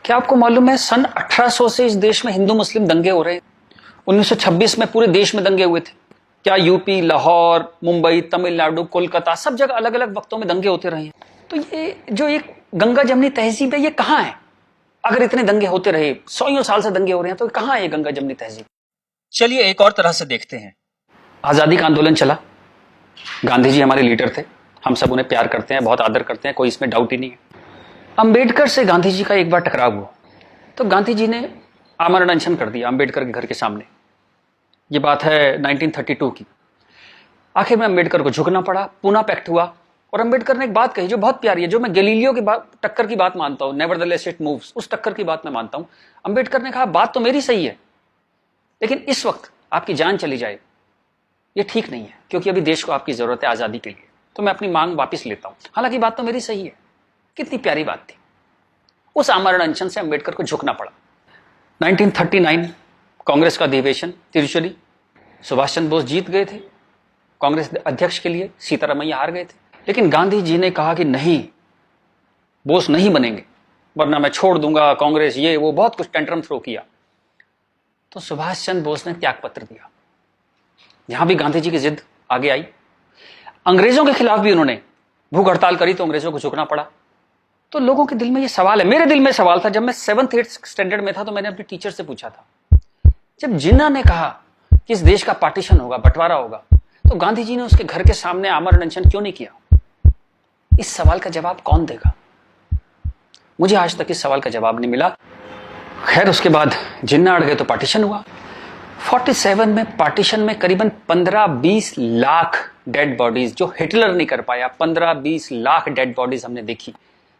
क्या आपको मालूम है सन 1800 से इस देश में हिंदू मुस्लिम दंगे हो रहे हैं। 1926 में पूरे देश में दंगे हुए थे। क्या यूपी, लाहौर, मुंबई, तमिलनाडु, कोलकाता सब जगह अलग अलग वक्तों में दंगे होते रहे हैं। तो ये जो एक गंगा जमनी तहजीब है ये कहाँ है? अगर इतने दंगे होते रहे, सौ साल से दंगे हो रहे हैं, तो कहाँ है ये गंगा जमनी तहजीब? चलिए एक और तरह से देखते हैं। आजादी का आंदोलन चला, गांधी जी हमारे लीडर थे, हम सब उन्हें प्यार करते हैं, बहुत आदर करते हैं, कोई इसमें डाउट ही नहीं है। अंबेडकर से गांधी जी का एक बार टकराव हुआ तो गांधी जी ने आमरण अनशन कर दिया अंबेडकर के घर के सामने। ये बात है 1932 की। आखिर में अंबेडकर को झुकना पड़ा, पूना पैक्ट हुआ और अंबेडकर ने एक बात कही जो बहुत प्यारी है, जो मैं गैलीलियो की बात, टक्कर की बात मानता हूं, नेवरदलेस इट मूव्स, उस टक्कर की बात मैं मानता हूं। अंबेडकर ने कहा बात तो मेरी सही है, लेकिन इस वक्त आपकी जान चली जाए ये ठीक नहीं है, क्योंकि अभी देश को आपकी जरूरत है आजादी के लिए, तो मैं अपनी मांग वापस लेता हूं। हालांकि बात तो मेरी सही है। कितनी प्यारी बात थी। उस आमरण अनशन से अंबेडकर को झुकना पड़ा। 1939 कांग्रेस का अधिवेशन तिरुचुरी, सुभाष चंद्र बोस जीत गए थे कांग्रेस अध्यक्ष के लिए, सीतारामैया हार गए थे। लेकिन गांधी जी ने कहा कि नहीं, बोस नहीं बनेंगे वरना मैं छोड़ दूंगा कांग्रेस, ये वो बहुत कुछ टेंट्रम थ्रो किया। तो सुभाष चंद्र बोस ने त्याग पत्र दिया। यहां भी गांधी जी की जिद आगे आई। अंग्रेजों के खिलाफ भी उन्होंने भूख हड़ताल करी तो अंग्रेजों को झुकना पड़ा। तो लोगों के दिल में ये सवाल है, मेरे दिल में सवाल था, जब मैं 7th 8th स्टैंडर्ड में था तो मैंने अपने टीचर से पूछा था, जब जिन्ना ने कहा कि इस देश का पार्टीशन होगा, बंटवारा होगा, तो गांधी जी ने उसके घर के सामने आमरण अनशन क्यों नहीं किया? इस सवाल का जवाब कौन देगा? मुझे आज तक इस सवाल का जवाब नहीं मिला। खैर उसके बाद जिन्ना अड़ गए तो पार्टीशन हुआ। 47 में पार्टीशन में करीबन 15-20 लाख डेड बॉडीज, जो हिटलर नहीं कर पाया, 15-20 लाख डेड बॉडीज हमने देखी।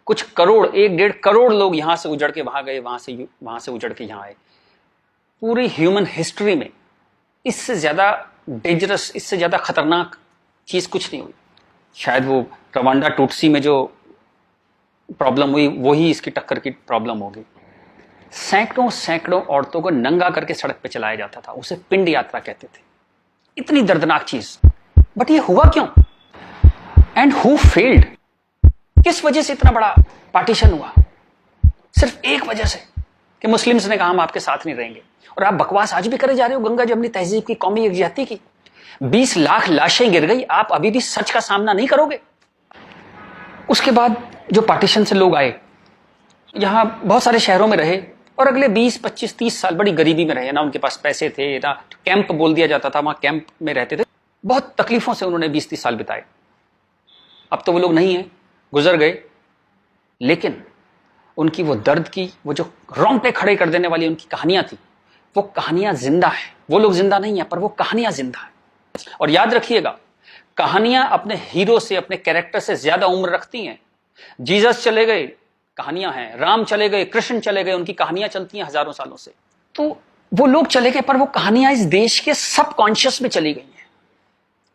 कुछ करोड़, 1-1.5 करोड़ लोग यहां से उजड़ के वहां गए, वहां से उजड़ के यहां आए। पूरी ह्यूमन हिस्ट्री में इससे ज्यादा डेंजरस, इससे ज्यादा खतरनाक चीज कुछ नहीं हुई। शायद वो रवांडा टूटसी में जो प्रॉब्लम हुई वही इसकी टक्कर की प्रॉब्लम होगी। सैकड़ों औरतों को नंगा करके सड़क पे चलाया जाता था, उसे पिंड यात्रा कहते थे। इतनी दर्दनाक चीज, बट ये हुआ क्यों? And who failed? किस वजह से इतना बड़ा पार्टीशन हुआ? सिर्फ एक वजह से कि मुस्लिम्स ने कहा हम आपके साथ नहीं रहेंगे। और आप बकवास आज भी करे जा रहे हो गंगा जमनी तहजीब की, कौमी यकजहती की। 20 लाख लाशें गिर गई, आप अभी भी सच का सामना नहीं करोगे? उसके बाद जो पार्टीशन से लोग आए, यहां बहुत सारे शहरों में रहे और अगले 20, 25, 30 साल बड़ी गरीबी में रहे। ना उनके पास पैसे थे, ना कैंप बोल दिया जाता था, वहां कैंप में रहते थे। बहुत तकलीफों से उन्होंने 20-30 साल बिताए। अब तो वो लोग नहीं है, गुजर गए, लेकिन उनकी वो दर्द की, वो जो रोंगटे खड़े कर देने वाली उनकी कहानियां थी, वो कहानियां जिंदा है। वो लोग जिंदा नहीं है, पर वो कहानियां जिंदा है। और याद रखिएगा, कहानियां अपने हीरो से, अपने कैरेक्टर से ज्यादा उम्र रखती हैं। जीसस चले गए, कहानियां हैं। राम चले गए, कृष्ण चले गए, उनकी कहानियां चलती हैं हजारों सालों से। तो वो लोग चले गए, पर वो कहानियां इस देश के सबकॉन्शियस में चली गई हैं।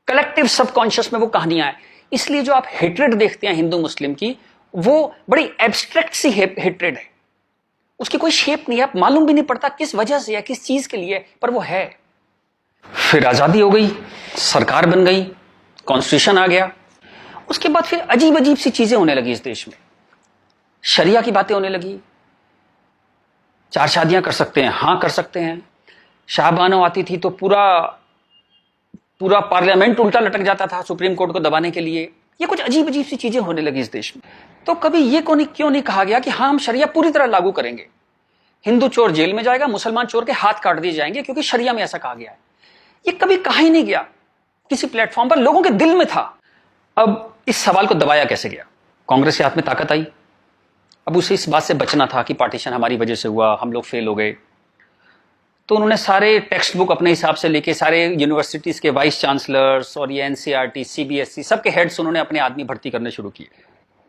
कलेक्टिव सबकॉन्शियस में वो कहानियां हैं। इसलिए जो आप हेट्रेड देखते हैं हिंदू मुस्लिम की, वो बड़ी एब्स्ट्रैक्ट सी हेट्रेड है। उसकी कोई शेप नहीं है, आप मालूम भी नहीं पड़ता किस वजह से या किस चीज के लिए, पर वो है। फिर आजादी हो गई, सरकार बन गई, कॉन्स्टिट्यूशन आ गया। उसके बाद फिर अजीब अजीब सी चीजें होने लगी इस देश में। शरिया की बातें होने लगी। 4 शादियां कर सकते हैं, हां कर सकते हैं। शाहबानो आती थी तो पूरा पार्लियामेंट उल्टा लटक जाता था सुप्रीम कोर्ट को दबाने के लिए। ये कुछ अजीब अजीब सी चीजें होने लगी इस देश में। तो कभी ये क्यों नहीं कहा गया कि हाँ हम शरिया पूरी तरह लागू करेंगे, हिंदू चोर जेल में जाएगा, मुसलमान चोर के हाथ काट दिए जाएंगे, क्योंकि शरिया में ऐसा कहा गया है। ये कभी कहा ही नहीं गया किसी प्लेटफॉर्म पर, लोगों के दिल में था। अब इस सवाल को दबाया कैसे गया? कांग्रेस के हाथ में ताकत आई। अब उसे इस बात से बचना था कि पार्टीशन हमारी वजह से हुआ, हम लोग फेल हो गए। तो उन्होंने सारे टेक्स्ट बुक अपने हिसाब से लेके, सारे यूनिवर्सिटीज के वाइस चांसलर्स और ये एनसीईआरटी, सीबीएसई, सबके हेड्स उन्होंने अपने आदमी भर्ती करने शुरू किए।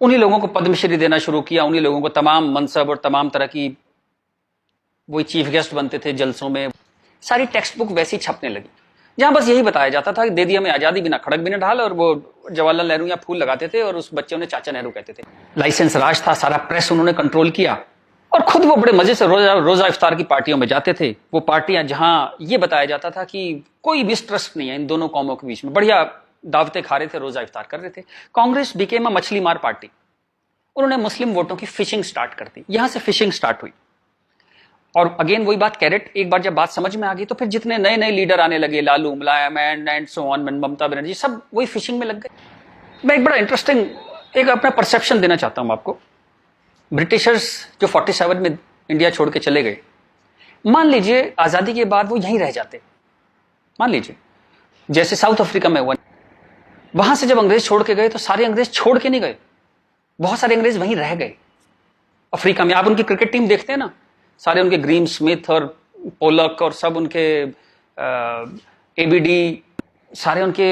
उन्हीं लोगों को पद्मश्री देना शुरू किया, उन्हीं लोगों को तमाम मनसब और तमाम तरह की, वही चीफ गेस्ट बनते थे जलसों में। सारी टेक्स्ट बुक वैसी छपने लगी, जहां बस यही बताया जाता था कि दे दिया हमें आजादी, बिना खड़क बिना ढाल। और वो जवाहरलाल नेहरू या फूल लगाते थे और उस बच्चे उन्हें चाचा नेहरू कहते थे। लाइसेंस राज था, सारा प्रेस उन्होंने कंट्रोल किया। और खुद वो बड़े मजे से रोजा इफ्तार की पार्टियों में जाते थे। वो पार्टियां जहां ये बताया जाता था कि कोई मिसट्रस्ट नहीं है इन दोनों कौमों के बीच में, बढ़िया दावतें खा रहे थे, रोजा इफ्तार कर रहे थे। कांग्रेस बिकेम अ मछली मार पार्टी। उन्होंने मुस्लिम वोटों की फिशिंग स्टार्ट कर दी, यहां से फिशिंग स्टार्ट हुई। और अगेन वही बात, कैरेट, एक बार जब बात समझ में आ गई तो फिर जितने नए नए लीडर आने लगे, लालू, मुलायम and so on, Mamata Banerjee, सब वही फिशिंग में लग गए। मैं एक बड़ा इंटरेस्टिंग एक अपना परसेप्शन देना चाहता हूं आपको। ब्रिटिशर्स जो 47 में इंडिया छोड़ के चले गए, मान लीजिए आजादी के बाद वो यहीं रह जाते, मान लीजिए जैसे साउथ अफ्रीका में हुआ, वहां से जब अंग्रेज छोड़ के गए तो सारे अंग्रेज छोड़ के नहीं गए, बहुत सारे अंग्रेज वहीं रह गए अफ्रीका में। आप उनकी क्रिकेट टीम देखते हैं ना, सारे उनके ग्रीम स्मिथ और पोलक और सब उनके एबीडी, सारे उनके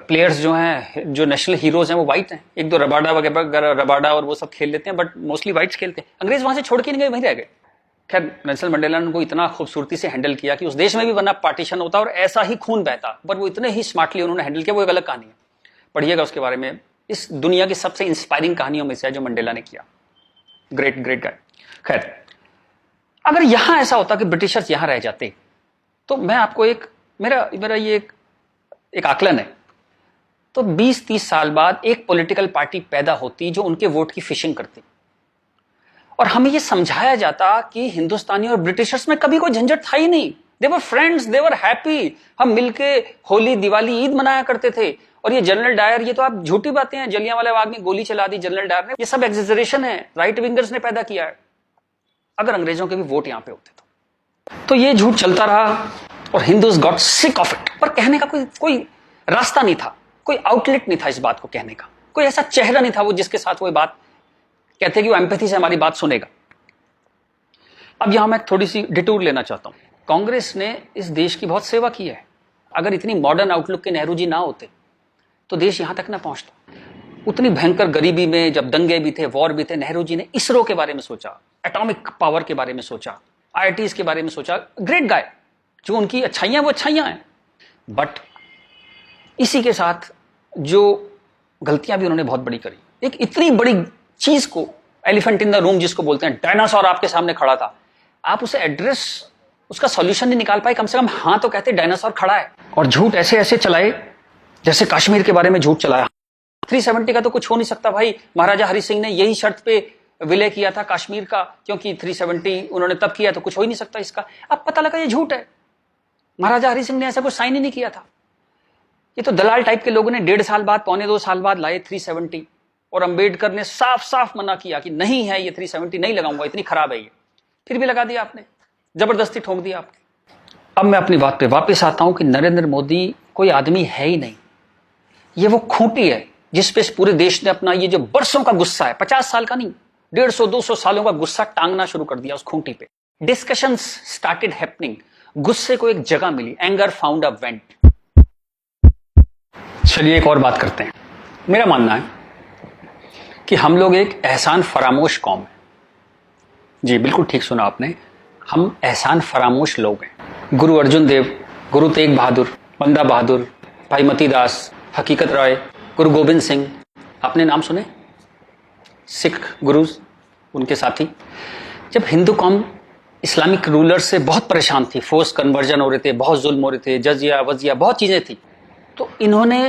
प्लेयर्स जो हैं, जो नेशनल हीरोज हैं, वो वाइट हैं। एक दो रबाडा वगैरह, रबाडा और वो सब खेल लेते हैं, बट मोस्टली वाइट्स खेलते हैं। अंग्रेज वहां से छोड़ के नहीं गए, वहीं रह गए। खैर नेल्सन मंडेला ने उनको इतना खूबसूरती से हैंडल किया कि उस देश में भी वरना पार्टीशन होता और ऐसा ही खून बहता, पर वो इतने ही स्मार्टली उन्होंने हैंडल किया। वो एक अलग कहानी है, पढ़िएगा उसके बारे में। इस दुनिया की सबसे इंस्पायरिंग कहानियों में से है जो मंडेला ने किया। Great great guy. खैर, अगर यहां ऐसा होता कि ब्रिटिशर्स यहां रह जाते, तो मैं आपको मेरा ये एक आकलन है, तो 20-30 साल बाद एक पॉलिटिकल पार्टी पैदा होती जो उनके वोट की फिशिंग करती, और हमें यह समझाया जाता कि हिंदुस्तानी और ब्रिटिशर्स में कभी कोई झंझट था ही नहीं। They were friends, they were happy. हम मिलके होली, दिवाली, ईद मनाया करते थे। और ये जनरल डायर, ये तो आप झूठी बातें हैं, जलियांवाला बाग में गोली चला दी जनरल डायर ने, ये सब एग्जेजरेशन है, राइट विंगर्स ने पैदा किया है। अगर अंग्रेजों के भी वोट यहां पे होते तो ये झूठ चलता रहा और Hindus got sick of it. पर कहने का कोई रास्ता नहीं था, कोई आउटलेट नहीं था इस बात को कहने का, कोई ऐसा चेहरा नहीं था वो जिसके साथ वो बात कहते कि वो एम्पैथी से हमारी बात सुनेगा। अब यहां मैं थोड़ी सी डिटूर लेना चाहता हूं। कांग्रेस ने इस देश की बहुत सेवा की है। अगर इतनी मॉडर्न आउटलुक के नेहरू जी ना होते तो देश यहां तक ना पहुंचता। उतनी भयंकर गरीबी में जब दंगे भी थे, वॉर भी थे, नेहरू जी ने इसरो के बारे में सोचा, एटॉमिक पावर के बारे में सोचा, आईआईटीज के बारे में सोचा। Great guy. जो उनकी अच्छाइयां वो अच्छाइयां हैं, बट इसी के साथ जो गलतियां भी उन्होंने बहुत बड़ी करी। एक इतनी बड़ी चीज को, एलिफेंट इन द रूम जिसको बोलते हैं, डायनासोर आपके सामने खड़ा था, आप उसे एड्रेस, उसका सॉल्यूशन नहीं निकाल पाए। कम से कम हाँ तो कहते डायनासोर खड़ा है। और झूठ ऐसे ऐसे चलाए, जैसे कश्मीर के बारे में झूठ चलाया। 370 का तो कुछ हो नहीं सकता भाई। महाराजा हरि सिंह ने यही शर्त पे विलय किया था कश्मीर का, क्योंकि 370 उन्होंने तब किया, तो कुछ हो ही नहीं सकता इसका। अब पता लगा ये झूठ है, महाराजा हरि सिंह ने ऐसा कुछ साइन ही नहीं किया था। ये तो दलाल टाइप के लोगों ने 1.5 साल बाद, 1.25 साल बाद लाए 370, और अंबेडकर ने साफ साफ मना किया कि नहीं है ये 370 नहीं लगाऊंगा, इतनी खराब है ये। फिर भी लगा दिया आपने, जबरदस्ती ठोक दिया आपने। अब मैं अपनी बात पे वापस आता हूं कि नरेंद्र मोदी कोई आदमी है ही नहीं, ये वो खूंटी है जिस पे पूरे देश ने अपना ये जो बरसों का गुस्सा है, 50 साल का नहीं, 150-200 सालों का गुस्सा टांगना शुरू कर दिया उस खूंटी पे। डिस्कशंस स्टार्टेड हैपनिंग, गुस्से को एक जगह मिली, एंगर फाउंड अ वेंट। चलिए एक और बात करते हैं। मेरा मानना है कि हम लोग एक एहसान फरामोश कौम है। जी बिल्कुल ठीक सुना आपने, हम एहसान फरामोश लोग हैं। गुरु अर्जुन देव, गुरु तेग बहादुर, बंदा बहादुर, भाई मती दास, हकीकत राय, गुरु गोविंद सिंह, आपने नाम सुने, सिख गुरुज, उनके साथी। जब हिंदू कौम इस्लामिक रूलर से बहुत परेशान थी, फोर्स कन्वर्जन हो रहे थे, बहुत जुल्म हो रहे थे, जजिया वजिया बहुत चीजें थी, तो इन्होंने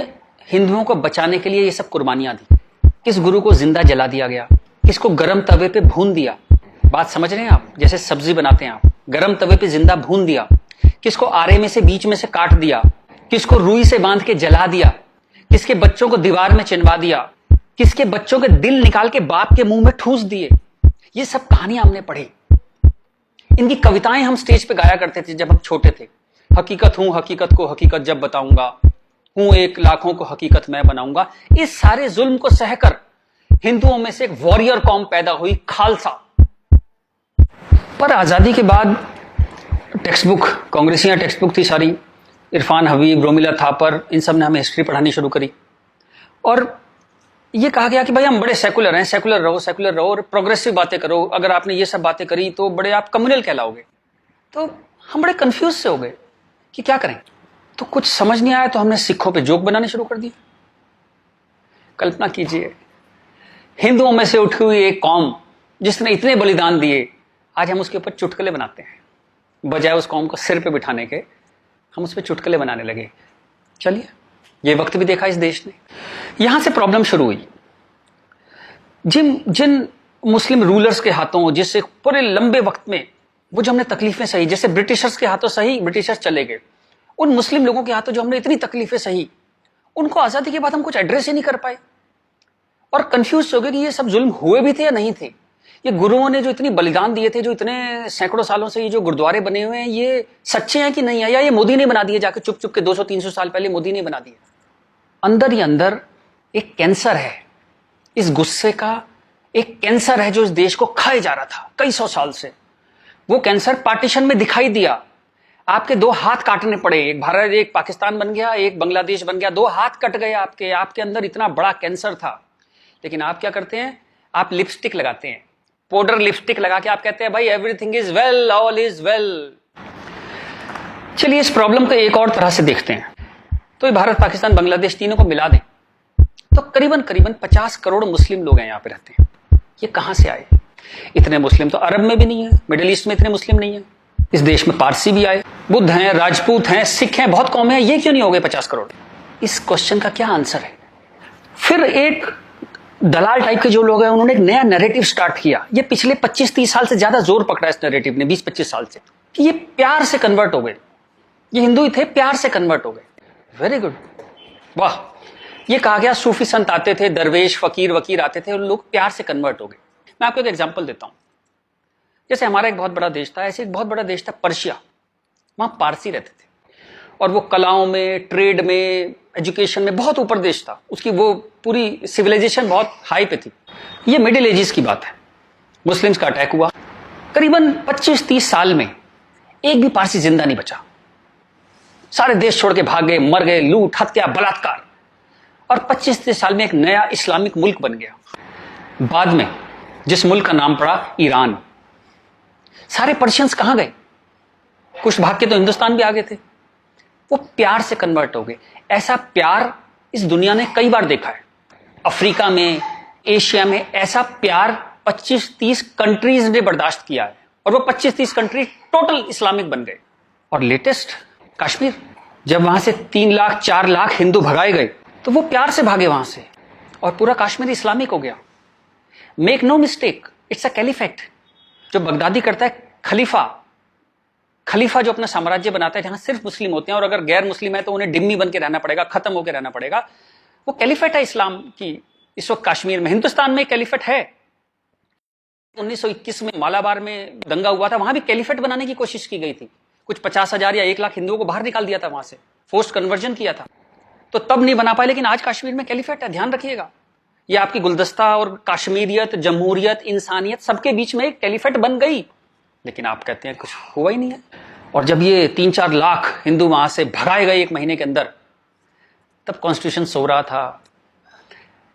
हिंदुओं को बचाने के लिए ये सब कुर्बानियां दी। किस गुरु को जिंदा जला दिया गया, किसको गर्म तवे पे भून दिया, बात समझ रहे हैं आप, जैसे सब्जी बनाते हैं आप, गर्म तवे पे जिंदा भून दिया, किसको आरे में से बीच में से काट दिया, किसको रुई से बांध के जला दिया, किसके बच्चों को दीवार में चिनवा दिया, किसके बच्चों के दिल निकाल के बाप के मुंह में ठूस दिए। ये सब कहानियां हमने पढ़ी, इनकी कविताएं हम स्टेज पे गाया करते थे जब हम छोटे थे। हकीकत हूं, हकीकत को हकीकत जब बताऊंगा, हूं एक लाखों को हकीकत मैं बनाऊंगा। इस सारे जुल्म को सहकर हिंदुओं में से एक वॉरियर कौम पैदा हुई, खालसा। पर आजादी के बाद टेक्स्ट बुक, कांग्रेसियां टेक्स्ट बुक थी सारी, इरफान हबीब, रोमिला थापर, इन सब ने हमें हिस्ट्री पढ़ानी शुरू करी, और ये कहा गया कि भाई हम बड़े सेकुलर हैं, सेकुलर रहो और प्रोग्रेसिव बातें करो। अगर आपने ये सब बातें करी तो बड़े आप कम्युनल कहलाओगे। तो हम बड़े कंफ्यूज से हो गए कि क्या करें। तो कुछ समझ नहीं आया तो हमने सिखों पे जोक बनाने शुरू कर दिए। कल्पना कीजिए, हिंदुओं में से उठी हुई एक कौम जिसने इतने बलिदान दिए, आज हम उसके ऊपर चुटकुले बनाते हैं। बजाय उस कौम को सिर पे बिठाने के हम उस पर चुटकुले बनाने लगे। चलिए, ये वक्त भी देखा इस देश ने। यहां से प्रॉब्लम शुरू हुई। जिन जिन मुस्लिम रूलर्स के हाथों, जिससे पूरे लंबे वक्त में वो जो हमने तकलीफें सही, जैसे ब्रिटिशर्स के हाथों सही, ब्रिटिशर्स चले गए, उन मुस्लिम लोगों के हाथों जो हमने इतनी तकलीफें सही, उनको आजादी के बाद हम कुछ एड्रेस ही नहीं कर पाए और कंफ्यूज हो गए कि ये सब जुल्म हुए भी थे या नहीं थे। ये गुरुओं ने जो इतनी बलिदान दिए थे, जो इतने सैकड़ों सालों से ये जो गुरुद्वारे बने हुए हैं, ये सच्चे हैं कि नहीं है, या ये मोदी ने बना दिए जाके चुप चुप के 200-300 साल पहले मोदी ने बना दिए। अंदर ही अंदर एक कैंसर है, इस गुस्से का एक कैंसर है जो इस देश को खाए जा रहा था कई सौ साल से। वो कैंसर पार्टीशन में दिखाई दिया, आपके दो हाथ काटने पड़े, एक भारत एक पाकिस्तान बन गया, एक बांग्लादेश बन गया, दो हाथ कट गए आपके अंदर इतना बड़ा कैंसर था। लेकिन आप क्या करते हैं, आप लिपस्टिक लगाते हैं, पाउडर लिपस्टिक लगा के आप कहते हैं भाई everything is well, all is well. चलिए इस प्रॉब्लम को एक और तरह से देखते हैं। तो ये भारत पाकिस्तान बांग्लादेश तीनों को मिला दें तो करीबन 50 करोड़ मुस्लिम लोग हैं यहाँ पे रहते हैं। ये कहां से आए? इतने मुस्लिम तो अरब में भी नहीं है, मिडिल ईस्ट में इतने मुस्लिम नहीं है। इस देश में पारसी भी आए, बुद्ध हैं, राजपूत हैं, सिख हैं, बहुत कौमें हैं, ये क्यों नहीं हो गए 50 करोड़? इस क्वेश्चन का क्या आंसर है? फिर एक दलाल टाइप के जो लोग हैं उन्होंने एक नया नैरेटिव स्टार्ट किया। ये पिछले 25-30 साल से ज्यादा जोर पकड़ा इस नैरेटिव ने, 20-25 साल से, कि ये प्यार से कन्वर्ट हो गए, ये हिंदू ही थे, प्यार से कन्वर्ट हो गए। वेरी गुड, वाह। ये कहा गया सूफी संत आते थे, दरवेश फकीर वकीर आते थे, उन लोग प्यार से कन्वर्ट हो गए। मैं आपको एक एग्जांपल देता हूं। जैसे हमारा एक बहुत बड़ा देश था, ऐसे एक बहुत बड़ा देश था पर्शिया, वहां पारसी रहते थे और वो कलाओं में, ट्रेड में, एजुकेशन में बहुत ऊपर देश था, उसकी वो पूरी सिविलाइजेशन बहुत हाई पे थी। ये मिडिल एजेस की बात है, मुस्लिम्स का अटैक हुआ, करीबन 25-30 साल में एक भी पारसी जिंदा नहीं बचा, सारे देश छोड़ के भाग गए, मर गए, लूट हत्या बलात्कार, और 25-30 साल में एक नया इस्लामिक मुल्क बन गया। बाद में जिस मुल्क का नाम पड़ा ईरान। सारे पर्शियंस कहां गए? कुछ भाग के तो हिंदुस्तान भी आ गए थे। वो प्यार से कन्वर्ट हो गए। ऐसा प्यार इस दुनिया ने कई बार देखा है, अफ्रीका में, एशिया में, ऐसा प्यार 25-30 कंट्रीज ने बर्दाश्त किया है और वो 25-30 कंट्री टोटल इस्लामिक बन गए। और लेटेस्ट कश्मीर, जब वहां से 3 लाख 4 लाख हिंदू भगाए गए तो वो प्यार से भागे वहां से और पूरा कश्मीर इस्लामिक हो गया। Make no mistake, it's a caliphate. जो बगदादी करता है खलीफा जो अपना साम्राज्य बनाता है जहां सिर्फ मुस्लिम होते हैं और अगर गैर मुस्लिम है तो उन्हें डिम्मी बन के रहना पड़ेगा, खत्म होकर रहना पड़ेगा, वो कैलिफेट है इस्लाम की। इस वक्त कश्मीर में, हिंदुस्तान में कैलिफेट है। 1921 में मालाबार में दंगा हुआ था, वहां भी कैलिफेट बनाने की कोशिश की गई थी। कुछ 50,000 या 1 लाख हिंदुओं को बाहर निकाल दिया था वहां से, फोर्स्ड कन्वर्जन किया था, तो तब नहीं बना पाए। लेकिन आज कश्मीर में कैलिफेट है, ध्यान रखिएगा। ये आपकी गुलदस्ता और कश्मीरियत, जमहूरियत, इंसानियत सबके बीच में एक कैलिफेट बन गई। लेकिन आप कहते हैं कुछ हुआ ही नहीं है। और जब ये 3-4 लाख हिंदू वहां से भगाए गए 1 महीने के अंदर, तब कॉन्स्टिट्यूशन सो रहा था,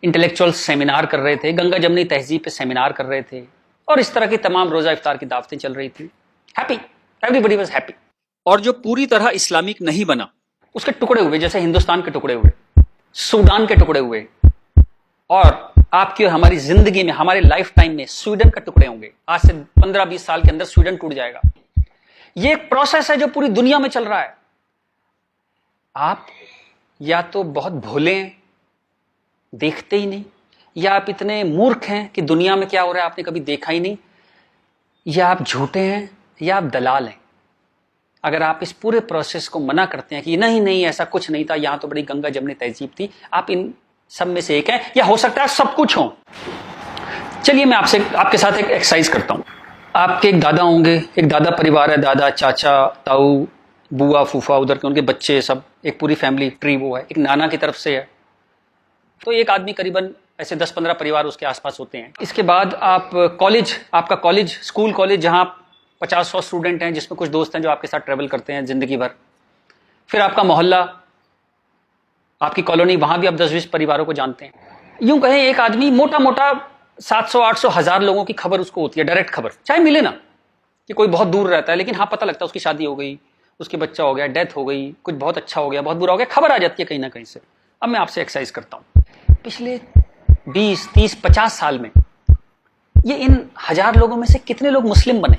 इंटेलेक्चुअल सेमिनार कर रहे थे, गंगा जमनी तहजीब पे सेमिनार कर रहे थे और इस तरह की तमाम रोजा इफ्तार की दावतें चल रही थी। Happy, everybody was happy. और जो पूरी तरह इस्लामिक नहीं बना, उसके टुकड़े हुए, जैसे हिंदुस्तान के टुकड़े हुए, सूडान के टुकड़े हुए, और आपकी और हमारी जिंदगी में, हमारे लाइफ टाइम में स्वीडन के टुकड़े होंगे। आज से 15-20 साल के अंदर स्वीडन टूट जाएगा। ये एक प्रोसेस है जो पूरी दुनिया में चल रहा है। आप या तो बहुत भोले हैं, देखते ही नहीं, या आप इतने मूर्ख हैं कि दुनिया में क्या हो रहा है आपने कभी देखा ही नहीं, या आप झूठे हैं, या आप दलाल हैं। अगर आप इस पूरे प्रोसेस को मना करते हैं कि नहीं ऐसा कुछ नहीं था, यहां तो बड़ी गंगा जमनी तहजीब थी, आप इन सब में से एक है, या हो सकता है सब कुछ हो। चलिए मैं आपके साथ एक एक्सरसाइज करता हूं। आपके एक दादा होंगे, एक दादा परिवार है, दादा, चाचा, ताऊ, बुआ, फूफा, उधर के उनके बच्चे, सब एक पूरी फैमिली ट्री वो है। एक नाना की तरफ से है, तो एक आदमी करीबन ऐसे 10-15 परिवार उसके आसपास होते हैं। इसके बाद आप कॉलेज, आपका कॉलेज, स्कूल कॉलेज, जहां 50-100 स्टूडेंट हैं, जिसमें कुछ दोस्त हैं जो आपके साथ ट्रेवल करते हैं जिंदगी भर। फिर आपका मोहल्ला, आपकी कॉलोनी, वहां भी आप 10-20 परिवारों को जानते हैं। यूं कहें एक आदमी मोटा मोटा 700-800 1000 लोगों की खबर उसको होती है, डायरेक्ट खबर, चाहे मिले ना कि कोई बहुत दूर रहता है, लेकिन हाँ पता लगता है उसकी शादी हो गई, उसके बच्चा हो गया, डेथ हो गई, कुछ बहुत अच्छा हो गया, बहुत बुरा हो गया, खबर आ जाती है कहीं ना कहीं से। अब मैं आपसे एक्सरसाइज करता हूं, पिछले 20, 30, 50 साल में ये इन 1000 लोगों में से कितने लोग मुस्लिम बने,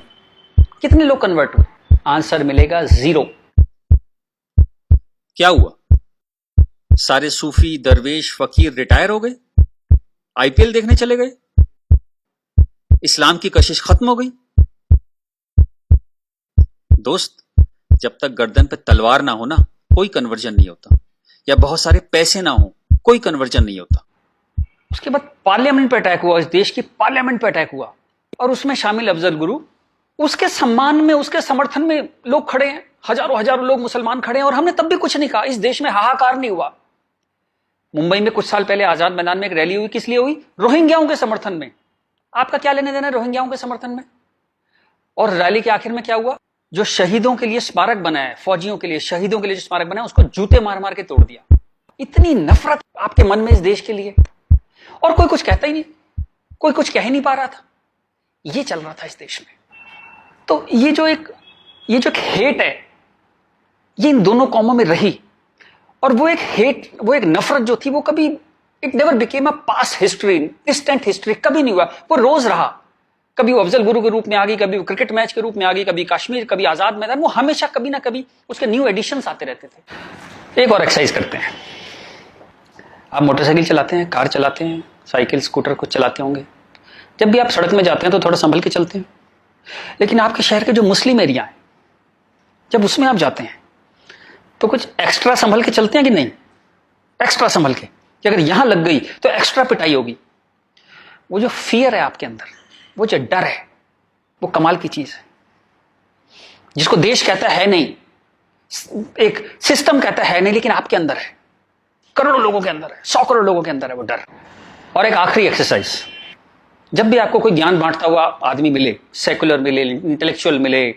कितने लोग कन्वर्ट हुए? आंसर मिलेगा 0। क्या हुआ? सारे सूफी, दरवेश, फकीर रिटायर हो गए, आईपीएल देखने चले गए, इस्लाम की कशिश खत्म हो गई। दोस्त, जब तक गर्दन पे तलवार ना हो ना, कोई कन्वर्जन नहीं होता, या बहुत सारे पैसे ना हो, कोई कन्वर्जन नहीं होता। उसके बाद पार्लियामेंट पे अटैक हुआ, इस देश की पार्लियामेंट पे अटैक हुआ, और उसमें शामिल अफजल गुरु, उसके सम्मान में, उसके समर्थन में लोग खड़े हैं, हजारों हजारों लोग मुसलमान खड़े हैं, और हमने तब भी कुछ नहीं कहा। इस देश में हाहाकार नहीं हुआ। मुंबई में कुछ साल पहले आजाद मैदान में एक रैली हुई, किस लिए हुई? रोहिंग्याओं के समर्थन में। आपका क्या लेने देना रोहिंग्याओं के समर्थन में? और रैली के आखिर में क्या हुआ? जो शहीदों के लिए स्मारक बना है, फौजियों के लिए, शहीदों के लिए जो स्मारक बना है, उसको जूते मार मार के तोड़ दिया। इतनी नफरत आपके मन में इस देश के लिए, और कोई कुछ कहता ही नहीं, कोई कुछ कह ही नहीं पा रहा था। ये चल रहा था इस देश में। तो ये जो एक हेट है, ये इन दोनों कौमों में रही, और वो एक हेट, वो एक नफरत जो थी, वो कभी, it never became a past history, distant history, कभी नहीं हुआ। वो रोज रहा। कभी वो अफजल गुरु के रूप में आ गई, कभी वो क्रिकेट मैच के रूप में आ गई, कभी कश्मीर, कभी आजाद मैदान, वो हमेशा कभी ना कभी उसके न्यू एडिशंस आते रहते थे। एक और एक्सरसाइज करते हैं। आप मोटरसाइकिल चलाते हैं, कार चलाते हैं, साइकिल, स्कूटर कुछ चलाते होंगे। जब भी आप सड़क में जाते हैं तो थोड़ा संभल के चलते हैं। लेकिन आपके शहर के जो मुस्लिम एरिया है, जब उसमें आप जाते हैं तो कुछ एक्स्ट्रा संभल के चलते हैं कि नहीं? एक्स्ट्रा संभल के, कि अगर यहां लग गई तो एक्स्ट्रा पिटाई होगी। वो जो फियर है आपके अंदर, वो जो डर है, वो कमाल की चीज है, जिसको देश कहता है नहीं, एक सिस्टम कहता है नहीं, लेकिन आपके अंदर है, करोड़ों लोगों के अंदर है, 100 करोड़ लोगों के अंदर है वो डर। और एक आखिरी एक्सरसाइज, जब भी आपको कोई ज्ञान बांटता हुआ आदमी मिले, सेकुलर मिले, इंटेलेक्चुअल मिले,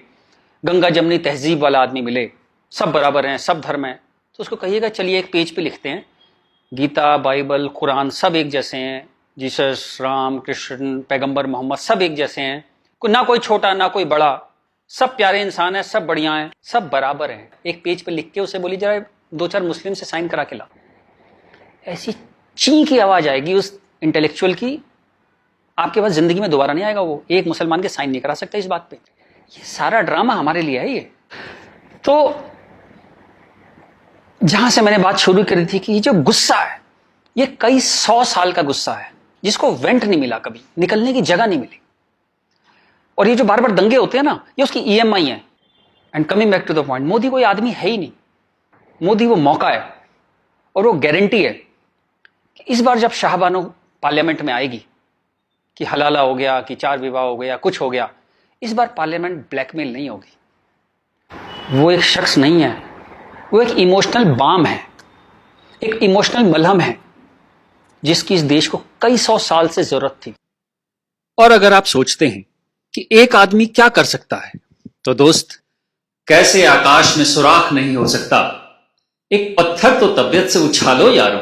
गंगा जमनी तहजीब वाला आदमी मिले, सब बराबर हैं, सब धर्म है, तो उसको कहिएगा चलिए एक पेज पे लिखते हैं, गीता, बाइबल, कुरान सब एक जैसे हैं, जीसस, राम, कृष्ण, पैगंबर मोहम्मद सब एक जैसे हैं, ना कोई छोटा ना कोई बड़ा, सब प्यारे इंसान है, सब बढ़िया हैं, सब बराबर हैं। एक पेज पे लिख के उसे बोली जरा 2-4 मुस्लिम से साइन करा के ला। ऐसी ची की आवाज आएगी उस इंटेलेक्चुअल की, आपके पास जिंदगी में दोबारा नहीं आएगा। वो एक मुसलमान के साइन नहीं करा सकता इस बात पे। ये सारा ड्रामा हमारे लिए है। ये तो जहां से मैंने बात शुरू करी थी कि ये जो गुस्सा है, ये कई 100 साल का गुस्सा है, जिसको वेंट नहीं मिला, कभी निकलने की जगह नहीं मिली। और ये जो बार बार दंगे होते हैं ना, ये उसकी EMI है। And coming back to the point, Modi कोई आदमी है ही नहीं। मोदी वो मौका है, और वो गारंटी है कि इस बार जब शाहबानो पार्लियामेंट में आएगी, कि हलाला हो गया, कि 4 विवाह हो गया, कुछ हो गया, इस बार पार्लियामेंट ब्लैकमेल नहीं होगी। वो एक शख्स नहीं है, वो एक इमोशनल बाम है, एक इमोशनल मलहम है, जिसकी इस देश को कई 100 साल से जरूरत थी। और अगर आप सोचते हैं कि एक आदमी क्या कर सकता है, तो दोस्त, कैसे आकाश में सुराख नहीं हो सकता, एक पत्थर तो तबीयत से उछालो यारो।